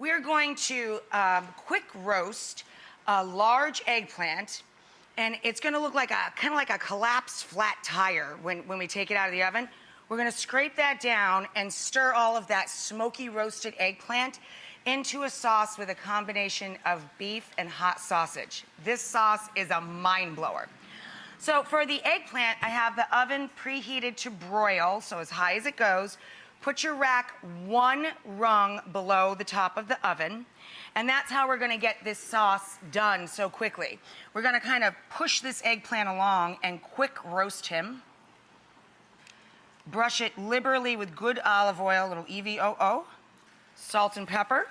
We're going to quick roast a large eggplant, and it's gonna look like kind of like a collapsed flat tire when we take it out of the oven. We're gonna scrape that down and stir all of that smoky roasted eggplant into a sauce with a combination of beef and hot sausage. This sauce is a mind blower. So for the eggplant, I have the oven preheated to broil, so as high as it goes. Put your rack one rung below the top of the oven, and that's how we're gonna get this sauce done so quickly. We're gonna kind of push this eggplant along and quick roast him. Brush it liberally with good olive oil, a little EVOO, salt and pepper.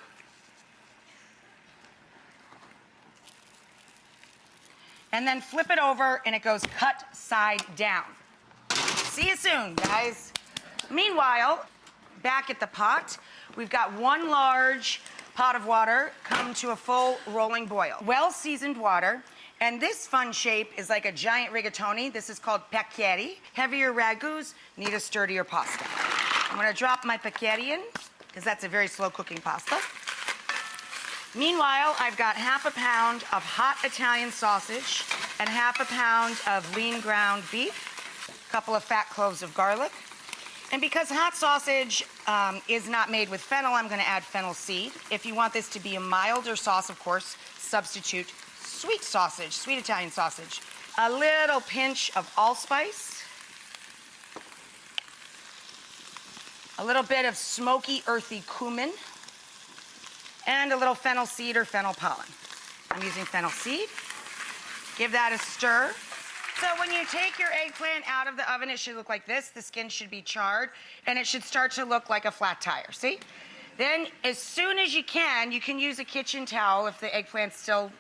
And then flip it over and it goes cut side down. See you soon, guys. Meanwhile, back at the pot, we've got one large pot of water come to a full rolling boil. Well-seasoned water, and this fun shape is like a giant rigatoni. This is called Paccheri. Heavier ragouts need a sturdier pasta. I'm gonna drop my Paccheri in, because that's a very slow cooking pasta. Meanwhile, I've got half a pound of hot Italian sausage and half a pound of lean ground beef, a couple of fat cloves of garlic. And because hot sausage is not made with fennel, I'm gonna add fennel seed. If you want this to be a milder sauce, of course, substitute sweet sausage, sweet Italian sausage. A little pinch of allspice. A little bit of smoky, earthy cumin. And a little fennel seed or fennel pollen. I'm using fennel seed. Give that a stir. So when you take your eggplant out of the oven, it should look like this. The skin should be charred, and it should start to look like a flat tire, see? Then, as soon as you can use a kitchen towel if the eggplant's still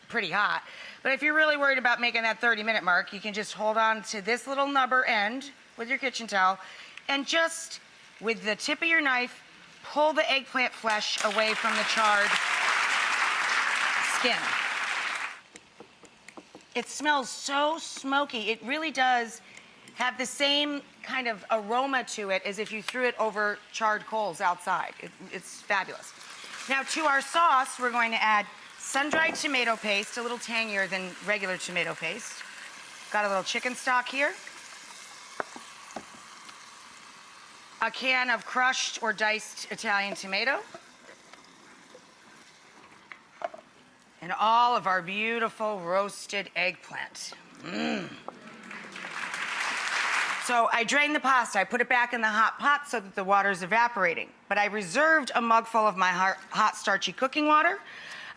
pretty hot. But if you're really worried about making that 30-minute mark, you can just hold on to this little nubber end with your kitchen towel, and just, with the tip of your knife, pull the eggplant flesh away from the charred skin. It smells so smoky. It really does have the same kind of aroma to it as if you threw it over charred coals outside. It's fabulous. Now to our sauce, we're going to add sun-dried tomato paste, a little tangier than regular tomato paste. Got a little chicken stock here. A can of crushed or diced Italian tomato. And all of our beautiful roasted eggplant. So I drained the pasta. I put it back in the hot pot so that the water is evaporating. But I reserved a mug full of my hot starchy cooking water.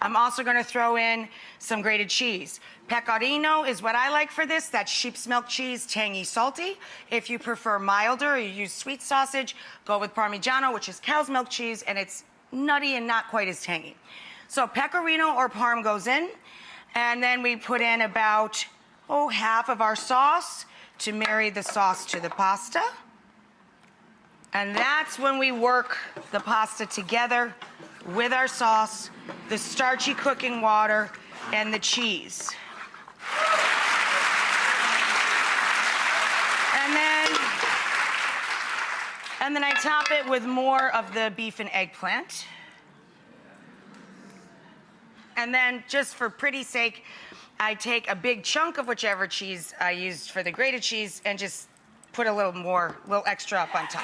I'm also gonna throw in some grated cheese. Pecorino is what I like for this. That's sheep's milk cheese, tangy, salty. If you prefer milder or you use sweet sausage, go with Parmigiano, which is cow's milk cheese, and it's nutty and not quite as tangy. So pecorino or parm goes in, and then we put in about, half of our sauce to marry the sauce to the pasta. And that's when we work the pasta together with our sauce, the starchy cooking water, and the cheese. And then I top it with more of the beef and eggplant. And then, just for pretty sake, I take a big chunk of whichever cheese I used for the grated cheese and just put a little extra up on top.